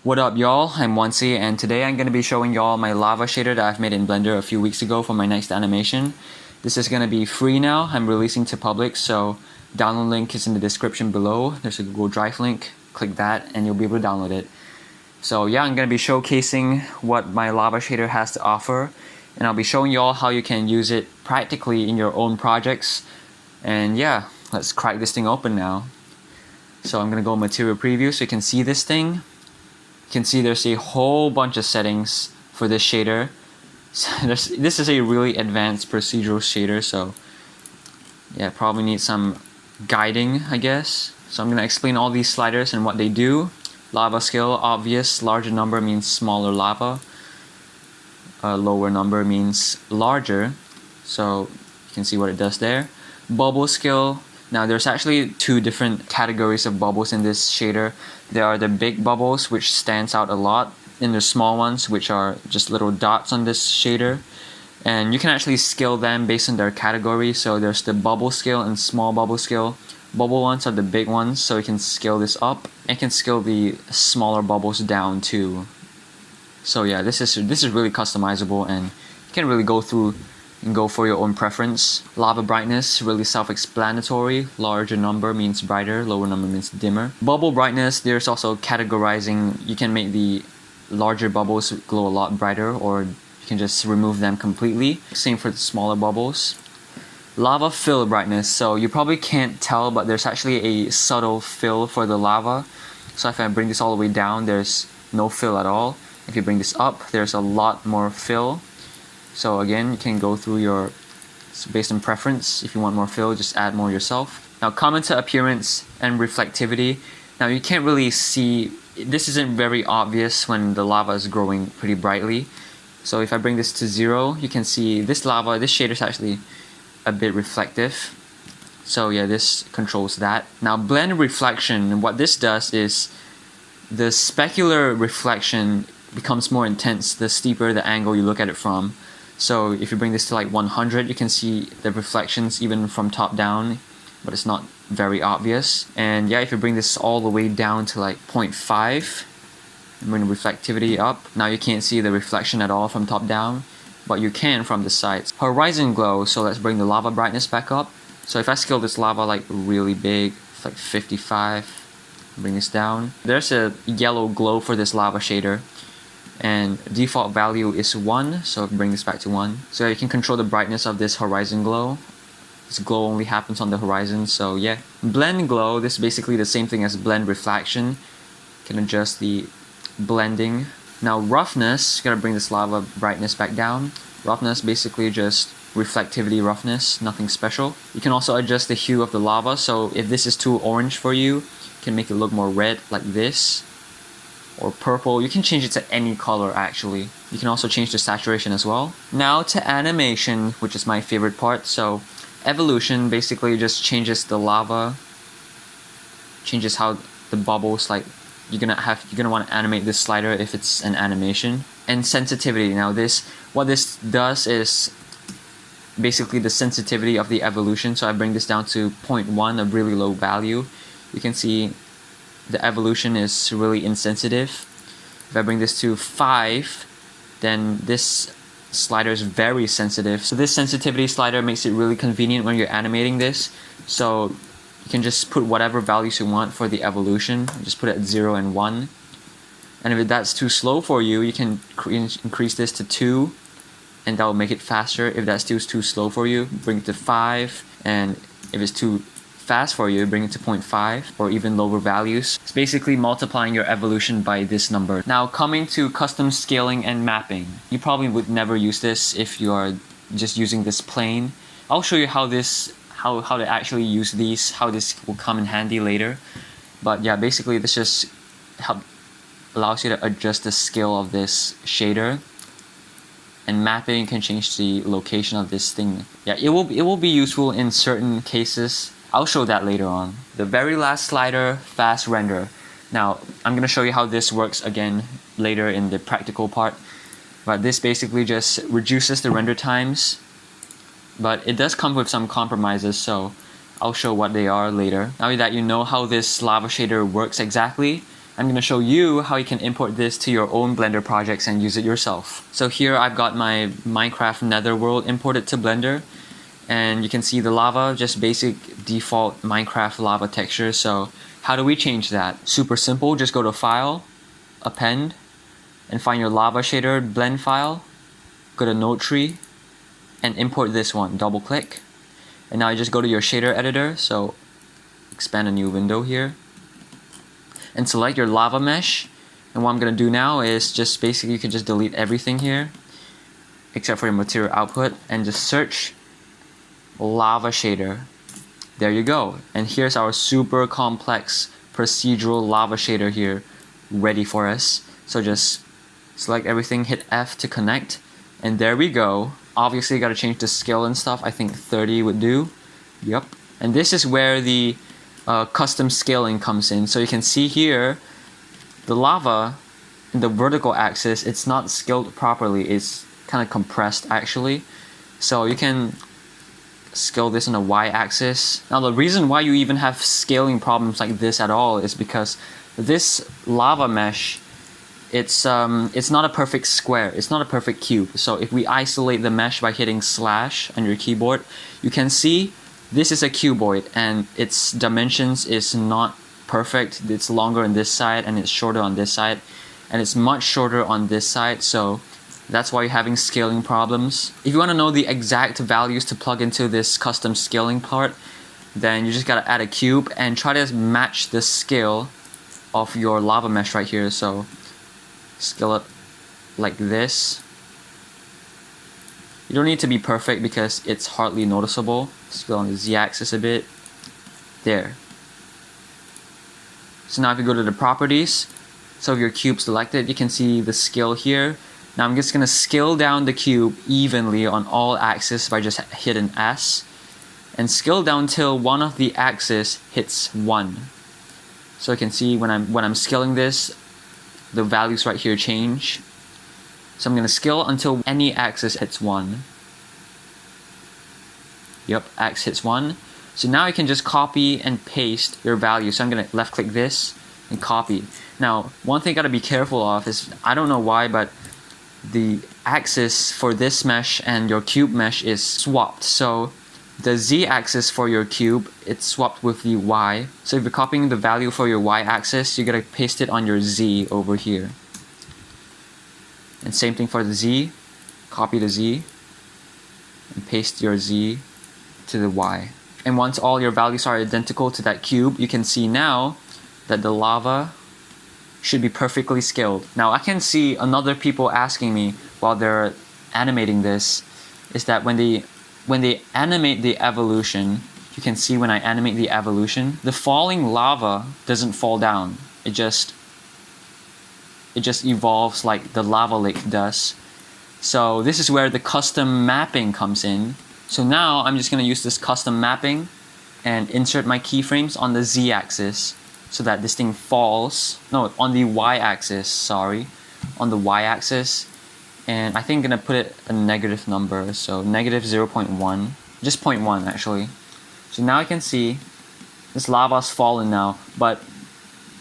What up y'all, I'm Wansi and today I'm going to be showing y'all my lava shader that I've made in Blender a few weeks ago for my next animation. This is going to be free now, I'm releasing to public, so download link is in the description below. There's a Google Drive link, click that and you'll be able to download it. So yeah, I'm going to be showcasing what my lava shader has to offer, and I'll be showing y'all how you can use it practically in your own projects. And yeah, let's crack this thing open now. So I'm going to go material preview so you can see this thing. You can see there's a whole bunch of settings for this shader. This is a really advanced procedural shader, so yeah, probably need some guiding, I guess. So I'm going to explain all these sliders and what they do. Lava scale, obvious, larger number means smaller lava. Lower number means larger, so you can see what it does there. Bubble scale. Now there's actually two different categories of bubbles in this shader. There are the big bubbles, which stands out a lot, and the small ones, which are just little dots on this shader. And you can actually scale them based on their category. So there's the bubble scale and small bubble scale. Bubble ones are the big ones, so you can scale this up and can scale the smaller bubbles down too. So yeah, this is really customizable, and you can really go through and go for your own preference. Lava brightness, really self-explanatory. Larger number means brighter, lower number means dimmer. Bubble brightness, there's also categorizing. You can make the larger bubbles glow a lot brighter, or you can just remove them completely. Same for the smaller bubbles. Lava fill brightness, so you probably can't tell, but there's actually a subtle fill for the lava. So if I bring this all the way down, there's no fill at all. If you bring this up, there's a lot more fill. So again, you can go through your, based on preference. If you want more fill, just add more yourself. Now, common to appearance and reflectivity. Now you can't really see, this isn't very obvious when the lava is growing pretty brightly. So if I bring this to 0, you can see this lava, this shader is actually a bit reflective. So yeah, this controls that. Now blend reflection, what this does is the specular reflection becomes more intense the steeper the angle you look at it from. So if you bring this to like 100, you can see the reflections even from top down, but it's not very obvious. And yeah, if you bring this all the way down to like 0.5, and bring the reflectivity up, now you can't see the reflection at all from top down, but you can from the sides. Horizon glow, so let's bring the lava brightness back up. So if I scale this lava like really big, like 55, bring this down. There's a yellow glow for this lava shader, and default value is 1, so bring this back to 1. So you can control the brightness of this horizon glow. This glow only happens on the horizon, so yeah. Blend glow, this is basically the same thing as blend reflection. You can adjust the blending. Now roughness, you gotta bring this lava brightness back down. Roughness, basically just reflectivity roughness, nothing special. You can also adjust the hue of the lava, so if this is too orange for you, you can make it look more red like this, or purple. You can change it to any color actually. You can also change the saturation as well. Now to animation, which is my favorite part. So evolution basically just changes the lava, changes how the bubbles, like you're gonna want to animate this slider if it's an animation. And sensitivity, now what this does is basically the sensitivity of the evolution. So I bring this down to 0.1, a really low value. You can see the evolution is really insensitive. If I bring this to 5, then this slider is very sensitive. So this sensitivity slider makes it really convenient when you're animating this. So you can just put whatever values you want for the evolution. Just put it at 0 and 1. And if that's too slow for you, you can increase this to 2, and that will make it faster. If that's still too slow for you, bring it to 5. And if it's too fast for you, bring it to 0.5 or even lower values. It's basically multiplying your evolution by this number. Now coming to custom scaling and mapping. You probably would never use this if you are just using this plane. I'll show you how to actually use these, how this will come in handy later. But yeah, basically this just allows you to adjust the scale of this shader. And mapping can change the location of this thing. Yeah, it will be useful in certain cases. I'll show that later on. The very last slider, fast render. Now, I'm going to show you how this works again later in the practical part. But this basically just reduces the render times. But it does come with some compromises, so I'll show what they are later. Now that you know how this lava shader works exactly, I'm going to show you how you can import this to your own Blender projects and use it yourself. So here I've got my Minecraft Netherworld imported to Blender, and you can see the lava, just basic default Minecraft lava texture. So how do we change that? Super simple, just go to File, Append, and find your lava shader blend file, go to Node Tree, and import this one, double click. And now you just go to your shader editor, so expand a new window here, and select your lava mesh. And what I'm going to do now is just basically you can just delete everything here except for your material output and just search lava shader. There you go. And here's our super complex procedural lava shader here ready for us. So just select everything, hit F to connect, and there we go. Obviously you got to change the scale and stuff. I think 30 would do. Yep. And this is where the custom scaling comes in. So you can see here the lava in the vertical axis, it's not scaled properly. It's kind of compressed actually. So you can scale this on the y-axis. Now the reason why you even have scaling problems like this at all is because this lava mesh, it's not a perfect square, it's not a perfect cube. So if we isolate the mesh by hitting slash on your keyboard, you can see this is a cuboid and its dimensions is not perfect. It's longer on this side and it's shorter on this side, and it's much shorter on this side. So that's why you're having scaling problems. If you want to know the exact values to plug into this custom scaling part, then you just gotta add a cube and try to match the scale of your lava mesh right here. So scale it like this. You don't need to be perfect because it's hardly noticeable. Scale on the z-axis a bit. There. So now if you go to the properties, so if your cube selected, you can see the scale here. Now I'm just going to scale down the cube evenly on all axes by just hitting S, and scale down till one of the axes hits 1. So you can see when I'm scaling this, the values right here change. So I'm going to scale until any axis hits 1. Yep, X hits 1. So now you can just copy and paste your value. So I'm going to left click this and copy. Now one thing you got to be careful of is, I don't know why, but the axis for this mesh and your cube mesh is swapped. So the z-axis for your cube, it's swapped with the y. So if you're copying the value for your y-axis, you gotta paste it on your z over here. And same thing for the z. Copy the z and paste your z to the y. And once all your values are identical to that cube, you can see now that the lava should be perfectly scaled. Now I can see another people asking me while they're animating this is that when they animate the evolution, you can see when I animate the evolution, the falling lava doesn't fall down. It just evolves like the lava lake does. So this is where the custom mapping comes in. So now I'm just going to use this custom mapping and insert my keyframes on the z-axis so that this thing falls, no, on the y-axis, sorry, on the y-axis. And I think I'm going to put it a negative number, so negative 0.1, just 0.1 actually. So now you can see this lava's fallen now, but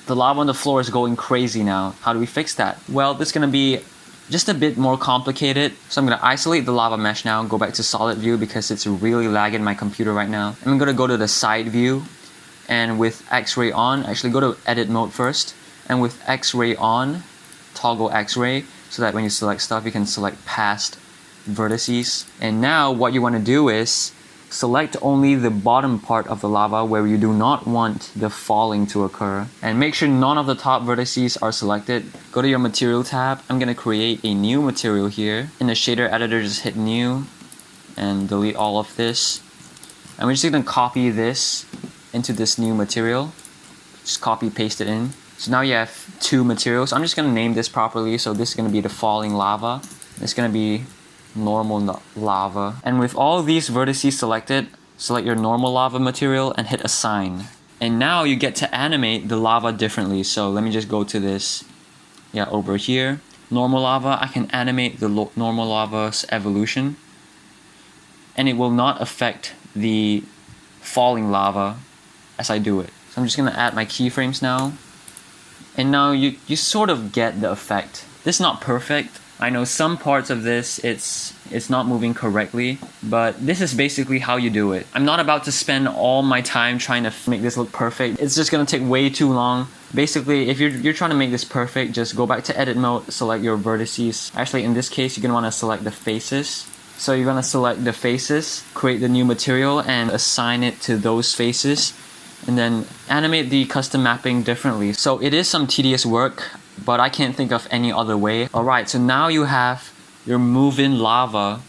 the lava on the floor is going crazy now. How do we fix that? Well, this is going to be just a bit more complicated. So I'm going to isolate the lava mesh now, go back to solid view because it's really lagging my computer right now. I'm going to go to the side view, and with X-ray on, actually go to edit mode first, and with X-ray on, toggle X-ray so that when you select stuff you can select past vertices. And now what you want to do is select only the bottom part of the lava where you do not want the falling to occur, and make sure none of the top vertices are selected. Go to your material tab. I'm going to create a new material here. In the shader editor, just hit new and delete all of this, and we're just going to copy this into this new material. Just copy paste it in. So now you have two materials. I'm just going to name this properly. So this is going to be the falling lava. It's going to be normal lava. And with all these vertices selected, select your normal lava material and hit assign. And now you get to animate the lava differently. So let me just go to this, over here. Normal lava, I can animate the normal lava's evolution, and it will not affect the falling lava as I do it. So I'm just going to add my keyframes now. And now you sort of get the effect. This is not perfect. I know some parts of this, it's not moving correctly, but this is basically how you do it. I'm not about to spend all my time trying to make this look perfect. It's just gonna take way too long. Basically, if you're trying to make this perfect, just go back to edit mode, select your vertices. Actually, in this case, you're gonna wanna select the faces. So you're gonna select the faces, create the new material, and assign it to those faces, and then animate the custom mapping differently. So it is some tedious work, but I can't think of any other way. Alright, so now you have your move-in lava.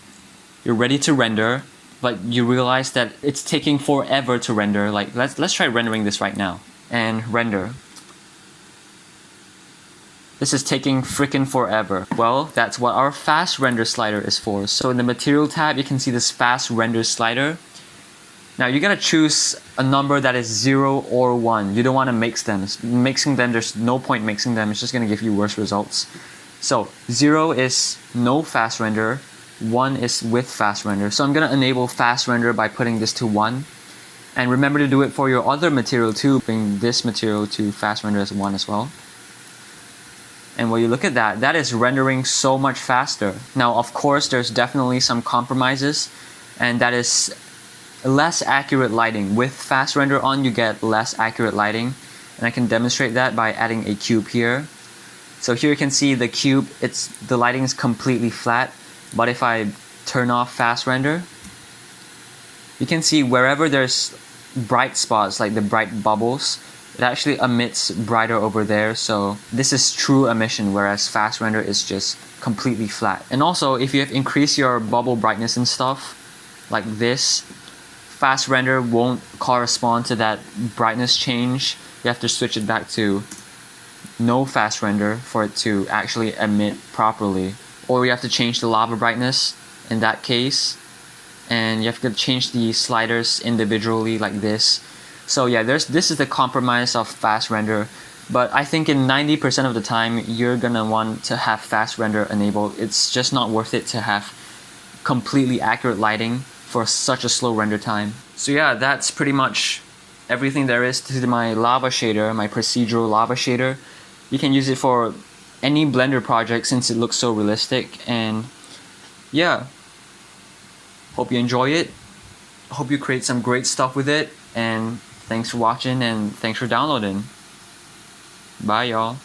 You're ready to render, but you realize that it's taking forever to render. Like, let's try rendering this right now. And render. This is taking freaking forever. Well, that's what our fast render slider is for. So in the material tab, you can see this fast render slider. Now you gotta choose a number that is 0 or 1. You don't want to mix them. Mixing them, there's no point mixing them. It's just gonna give you worse results. So 0 is no fast render. 1 is with fast render. So I'm gonna enable fast render by putting this to 1. And remember to do it for your other material too. Bring this material to fast render as 1 as well. And when you look at that, that is rendering so much faster. Now, of course, there's definitely some compromises, and that is less accurate lighting. With fast render on, you get less accurate lighting, and I can demonstrate that by adding a cube here. So here you can see the cube, the lighting is completely flat, but if I turn off fast render, you can see wherever there's bright spots, like the bright bubbles, it actually emits brighter over there. So this is true emission, whereas fast render is just completely flat. And also, if you have increased your bubble brightness and stuff, like this, fast render won't correspond to that brightness change. You have to switch it back to no fast render for it to actually emit properly. Or you have to change the lava brightness in that case, and you have to change the sliders individually like this. So yeah, this is the compromise of fast render, but I think in 90% of the time you're gonna want to have fast render enabled. It's just not worth it to have completely accurate lighting for such a slow render time. So yeah, that's pretty much everything there is to my lava shader, my procedural lava shader. You can use it for any Blender project since it looks so realistic. And yeah, hope you enjoy it. Hope you create some great stuff with it, and thanks for watching and thanks for downloading. Bye y'all.